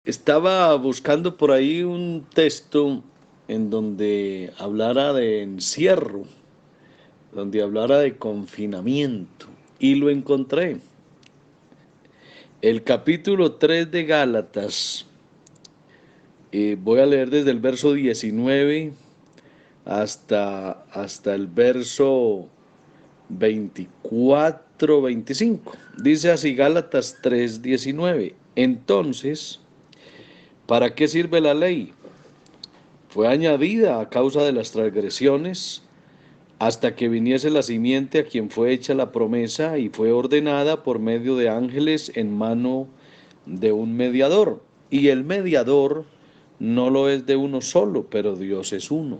Estaba buscando por ahí un texto en donde hablara de encierro, donde hablara de confinamiento, y lo encontré. El capítulo 3 de Gálatas, voy a leer desde el verso 19 hasta el verso 24, 25. Dice así Gálatas 3, 19. Entonces, ¿para qué sirve la ley? Fue añadida a causa de las transgresiones hasta que viniese la simiente a quien fue hecha la promesa y fue ordenada por medio de ángeles en mano de un mediador. Y el mediador no lo es de uno solo, pero Dios es uno.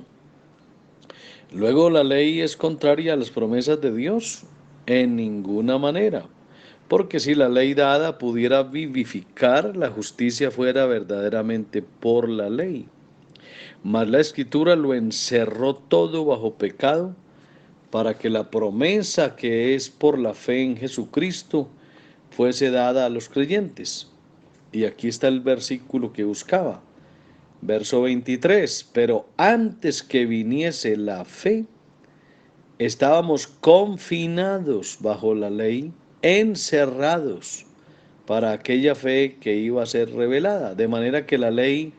Luego la ley es contraria a las promesas de Dios en ninguna manera, porque si la ley dada pudiera vivificar, la justicia fuera verdaderamente por la ley. Mas la escritura lo encerró todo bajo pecado, para que la promesa que es por la fe en Jesucristo fuese dada a los creyentes. Y aquí está el versículo que buscaba. Verso 23. Pero antes que viniese la fe, estábamos confinados bajo la ley, encerrados para aquella fe que iba a ser revelada. De manera que la ley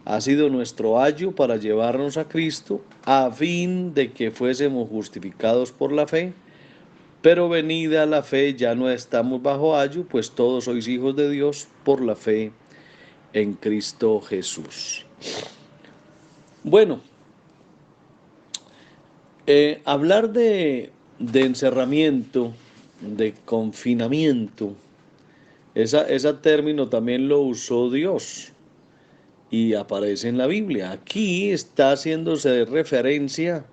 ha sido nuestro ayo para llevarnos a Cristo, a fin de que fuésemos justificados por la fe. Pero venida la fe ya no estamos bajo ayo, pues todos sois hijos de Dios por la fe en Cristo Jesús. Bueno, hablar de encerramiento, de confinamiento, ese término también lo usó Dios y aparece en la Biblia. Aquí está haciéndose referencia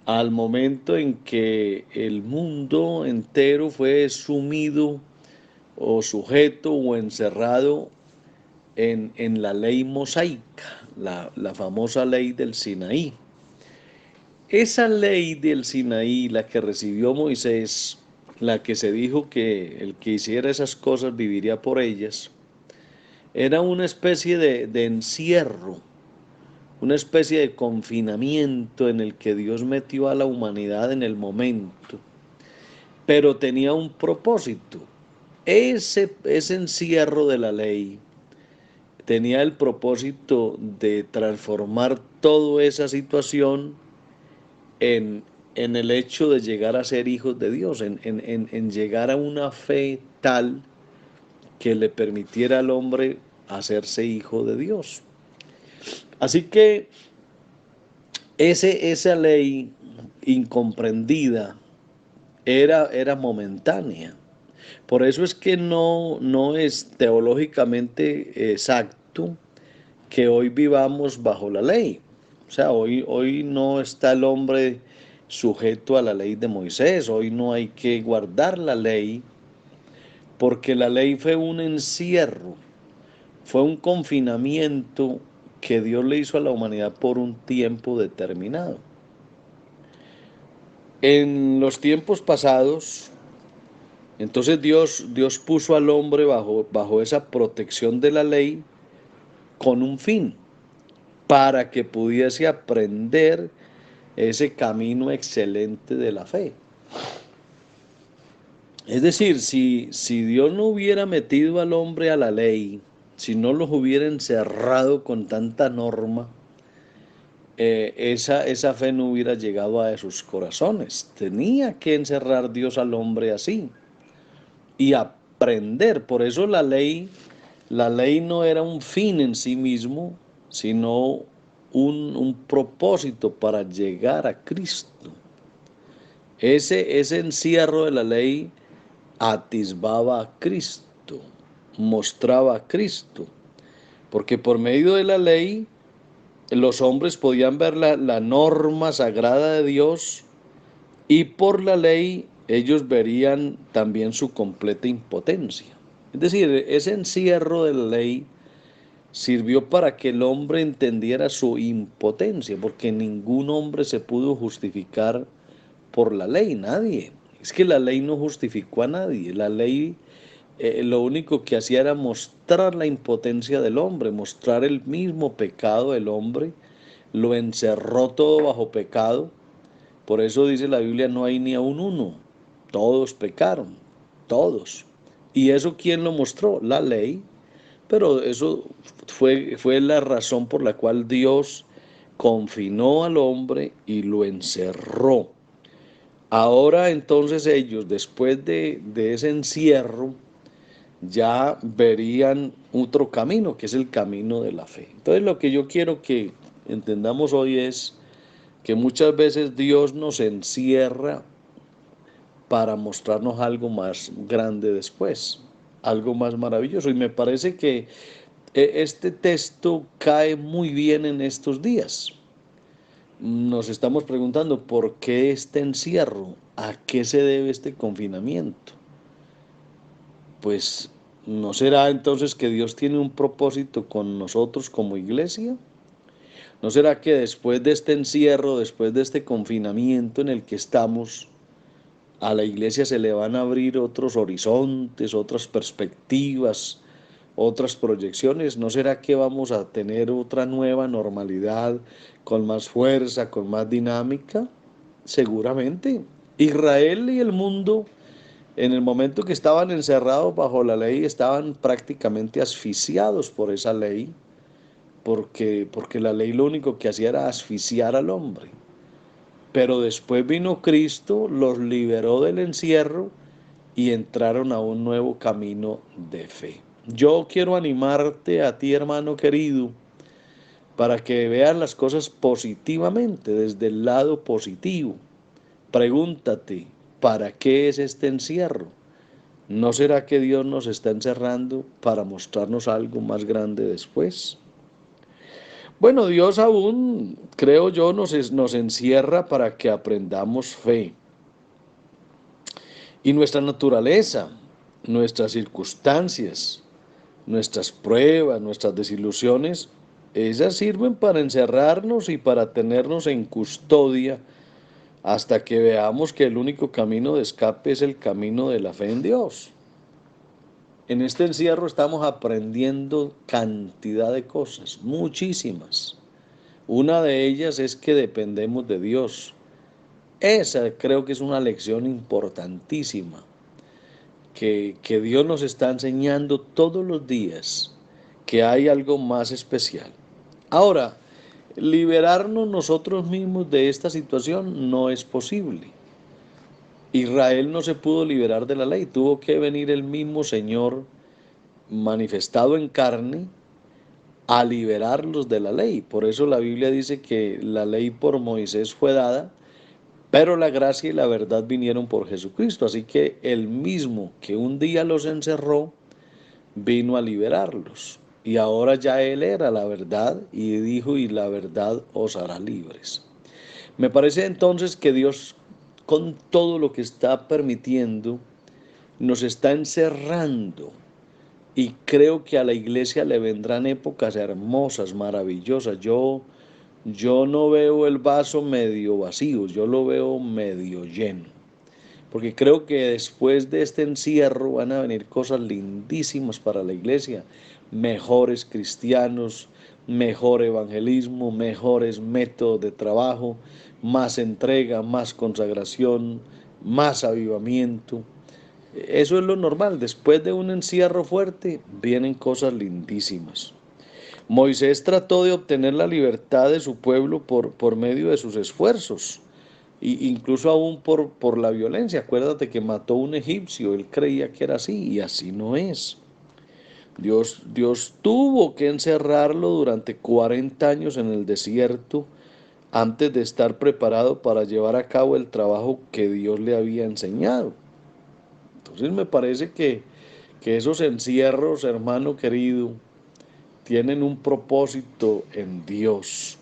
al momento en que el mundo entero fue sumido o sujeto o encerrado en la ley mosaica, la famosa ley del Sinaí. Esa ley del Sinaí, la que recibió Moisés, la que se dijo que el que hiciera esas cosas viviría por ellas, era una especie de encierro, una especie de confinamiento en el que Dios metió a la humanidad en el momento, pero tenía un propósito. Ese encierro de la ley tenía el propósito de transformar toda esa situación en, en el hecho de llegar a ser hijos de Dios, en llegar a una fe tal que le permitiera al hombre hacerse hijo de Dios. Así que esa ley incomprendida era momentánea. Por eso es que no es teológicamente exacto que hoy vivamos bajo la ley. O sea, hoy no está el hombre sujeto a la ley de Moisés, hoy no hay que guardar la ley, porque la ley fue un encierro, fue un confinamiento que Dios le hizo a la humanidad por un tiempo determinado. En los tiempos pasados, entonces Dios puso al hombre bajo esa protección de la ley con un fin, para que pudiese aprender ese camino excelente de la fe. Es decir, si Dios no hubiera metido al hombre a la ley, si no los hubiera encerrado con tanta norma, esa fe no hubiera llegado a sus corazones. Tenía que encerrar Dios al hombre así y aprender. Por eso la ley no era un fin en sí mismo, sino un propósito para llegar a Cristo. Ese encierro de la ley atisbaba a Cristo, mostraba a Cristo, porque por medio de la ley los hombres podían ver la norma sagrada de Dios y por la ley ellos verían también su completa impotencia. Es decir, ese encierro de la ley sirvió para que el hombre entendiera su impotencia, porque ningún hombre se pudo justificar por la ley, nadie. Es que la ley no justificó a nadie, la ley lo único que hacía era mostrar la impotencia del hombre, mostrar el mismo pecado del hombre, lo encerró todo bajo pecado. Por eso dice la Biblia, no hay ni aun uno, todos pecaron, todos. ¿Y eso quién lo mostró? La ley. Pero eso fue la razón por la cual Dios confinó al hombre y lo encerró. Ahora entonces ellos, después de ese encierro, ya verían otro camino, que es el camino de la fe. Entonces lo que yo quiero que entendamos hoy es que muchas veces Dios nos encierra para mostrarnos algo más grande después, algo más maravilloso. Y me parece que este texto cae muy bien en estos días. Nos estamos preguntando por qué este encierro, a qué se debe este confinamiento. Pues, ¿no será entonces que Dios tiene un propósito con nosotros como iglesia? ¿No será que después de este encierro, después de este confinamiento en el que estamos, a la iglesia se le van a abrir otros horizontes, otras perspectivas, otras proyecciones? ¿No será que vamos a tener otra nueva normalidad con más fuerza, con más dinámica? Seguramente. Israel y el mundo, en el momento que estaban encerrados bajo la ley, estaban prácticamente asfixiados por esa ley, porque la ley lo único que hacía era asfixiar al hombre. Pero después vino Cristo, los liberó del encierro y entraron a un nuevo camino de fe. Yo quiero animarte a ti, hermano querido, para que veas las cosas positivamente, desde el lado positivo. Pregúntate, ¿para qué es este encierro? ¿No será que Dios nos está encerrando para mostrarnos algo más grande después? Bueno, Dios aún, creo yo, nos encierra para que aprendamos fe. Y nuestra naturaleza, nuestras circunstancias, nuestras pruebas, nuestras desilusiones, ellas sirven para encerrarnos y para tenernos en custodia hasta que veamos que el único camino de escape es el camino de la fe en Dios. En este encierro estamos aprendiendo cantidad de cosas, muchísimas. Una de ellas es que dependemos de Dios. Esa creo que es una lección importantísima que Dios nos está enseñando todos los días, que hay algo más especial. Ahora, liberarnos nosotros mismos de esta situación no es posible. Israel no se pudo liberar de la ley, tuvo que venir el mismo Señor manifestado en carne a liberarlos de la ley. Por eso la Biblia dice que la ley por Moisés fue dada, pero la gracia y la verdad vinieron por Jesucristo. Así que el mismo que un día los encerró, vino a liberarlos. Y ahora ya Él era la verdad y dijo, y la verdad os hará libres. Me parece entonces que Dios, con todo lo que está permitiendo, nos está encerrando. Y creo que a la iglesia le vendrán épocas hermosas, maravillosas. Yo no veo el vaso medio vacío, yo lo veo medio lleno. Porque creo que después de este encierro van a venir cosas lindísimas para la iglesia. Mejores cristianos, mejor evangelismo, mejores métodos de trabajo, más entrega, más consagración, más avivamiento. Eso es lo normal. Después de un encierro fuerte, vienen cosas lindísimas. Moisés trató de obtener la libertad de su pueblo por medio de sus esfuerzos, incluso aún por la violencia. Acuérdate que mató a un egipcio, él creía que era así y así no es. Dios tuvo que encerrarlo durante 40 años en el desierto antes de estar preparado para llevar a cabo el trabajo que Dios le había enseñado. Entonces me parece que esos encierros, hermano querido, tienen un propósito en Dios.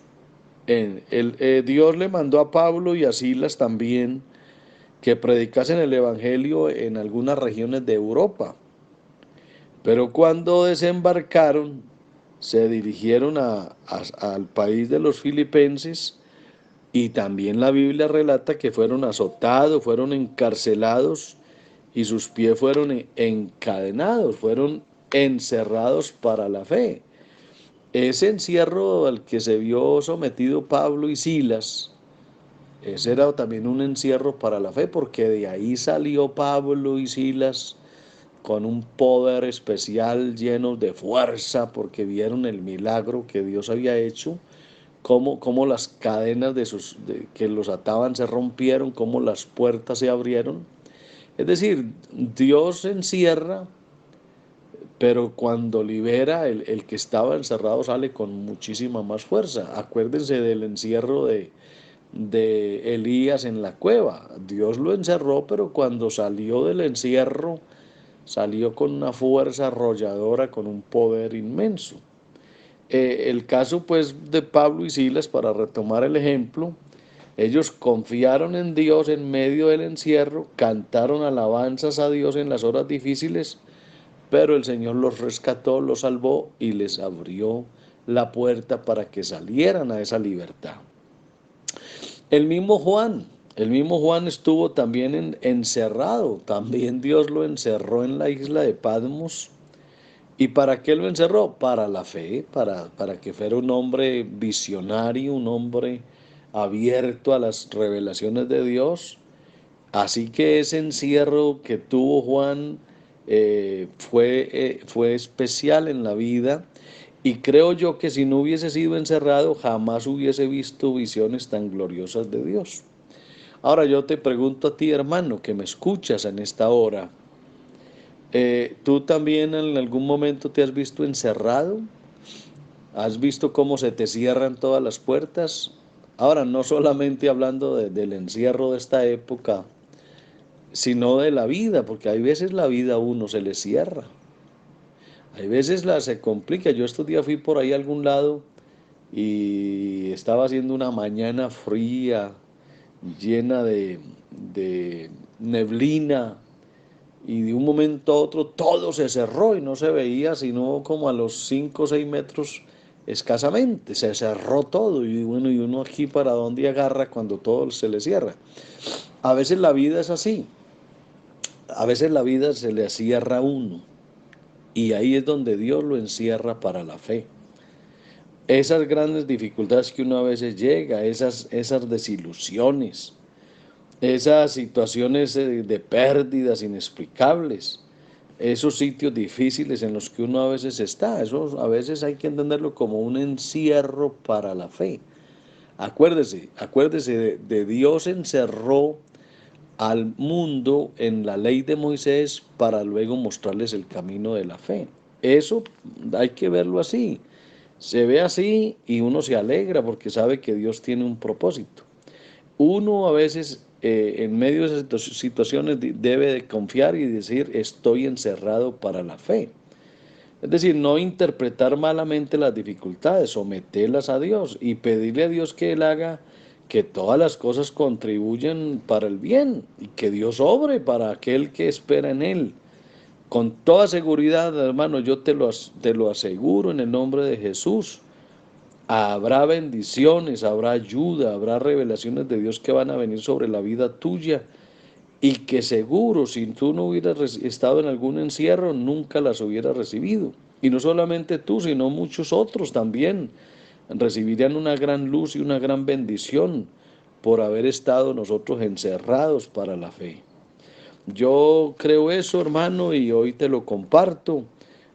Dios le mandó a Pablo y a Silas también que predicasen el Evangelio en algunas regiones de Europa. Pero cuando desembarcaron, se dirigieron al país de los filipenses y también la Biblia relata que fueron azotados, fueron encarcelados y sus pies fueron encadenados, fueron encerrados para la fe. Ese encierro al que se vio sometido Pablo y Silas, ese era también un encierro para la fe, porque de ahí salió Pablo y Silas con un poder especial, llenos de fuerza, porque vieron el milagro que Dios había hecho, cómo las cadenas que los ataban se rompieron, cómo las puertas se abrieron. Es decir, Dios encierra, pero cuando libera, el que estaba encerrado sale con muchísima más fuerza. Acuérdense del encierro de Elías en la cueva. Dios lo encerró, pero cuando salió del encierro, salió con una fuerza arrolladora, con un poder inmenso. El caso pues de Pablo y Silas, para retomar el ejemplo, ellos confiaron en Dios en medio del encierro, cantaron alabanzas a Dios en las horas difíciles, pero el Señor los rescató, los salvó y les abrió la puerta para que salieran a esa libertad. El mismo Juan estuvo también encerrado, también Dios lo encerró en la isla de Patmos. ¿Y para qué lo encerró? Para la fe, para que fuera un hombre visionario, un hombre abierto a las revelaciones de Dios. Así que ese encierro que tuvo Juan fue especial en la vida, y creo yo que si no hubiese sido encerrado jamás hubiese visto visiones tan gloriosas de Dios. Ahora yo te pregunto a ti, hermano, que me escuchas en esta hora, ¿tú también en algún momento te has visto encerrado? ¿Has visto cómo se te cierran todas las puertas? Ahora, no solamente hablando del encierro de esta época, sino de la vida, porque hay veces la vida a uno se le cierra. Hay veces se complica. Yo estos días fui por ahí a algún lado y estaba haciendo una mañana fría, llena de neblina, y de un momento a otro todo se cerró y no se veía sino como a los 5 o 6 metros escasamente. Se cerró todo y bueno, y uno aquí para dónde agarra cuando todo se le cierra. A veces la vida es así. A veces la vida se le cierra a uno, y ahí es donde Dios lo encierra para la fe. Esas grandes dificultades que uno a veces llega, esas desilusiones, esas situaciones de pérdidas inexplicables, esos sitios difíciles en los que uno a veces está, eso a veces hay que entenderlo como un encierro para la fe. Acuérdese de Dios encerró al mundo en la ley de Moisés para luego mostrarles el camino de la fe. Eso hay que verlo así. Se ve así y uno se alegra porque sabe que Dios tiene un propósito. Uno a veces en medio de esas situaciones debe de confiar y decir: estoy encerrado para la fe. Es decir, no interpretar malamente las dificultades, someterlas a Dios y pedirle a Dios que Él haga que todas las cosas contribuyan para el bien y que Dios obre para aquel que espera en Él. Con toda seguridad, hermano, yo te lo aseguro en el nombre de Jesús. Habrá bendiciones, habrá ayuda, habrá revelaciones de Dios que van a venir sobre la vida tuya, y que seguro si tú no hubieras estado en algún encierro nunca las hubieras recibido. Y no solamente tú, sino muchos otros también recibirían una gran luz y una gran bendición por haber estado nosotros encerrados para la fe. Yo creo eso, hermano, y hoy te lo comparto.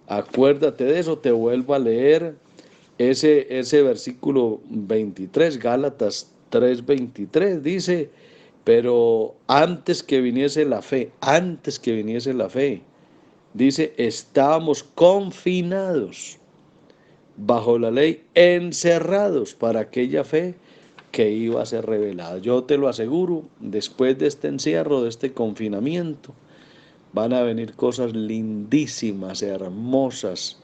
Acuérdate de eso. Te vuelvo a leer ese versículo 23, Gálatas 3:23, dice: pero antes que viniese la fe, dice, estábamos confinados bajo la ley, encerrados para aquella fe que iba a ser revelada. Yo te lo aseguro, después de este encierro, de este confinamiento, van a venir cosas lindísimas, hermosas,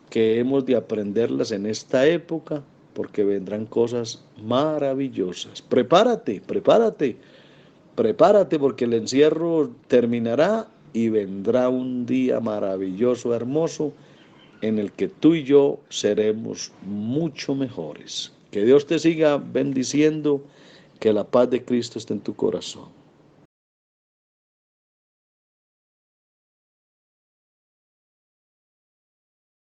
que hemos de aprenderlas en esta época, porque vendrán cosas maravillosas. Prepárate, prepárate, prepárate, porque el encierro terminará y vendrá un día maravilloso, hermoso, en el que tú y yo seremos mucho mejores. Que Dios te siga bendiciendo, que la paz de Cristo esté en tu corazón.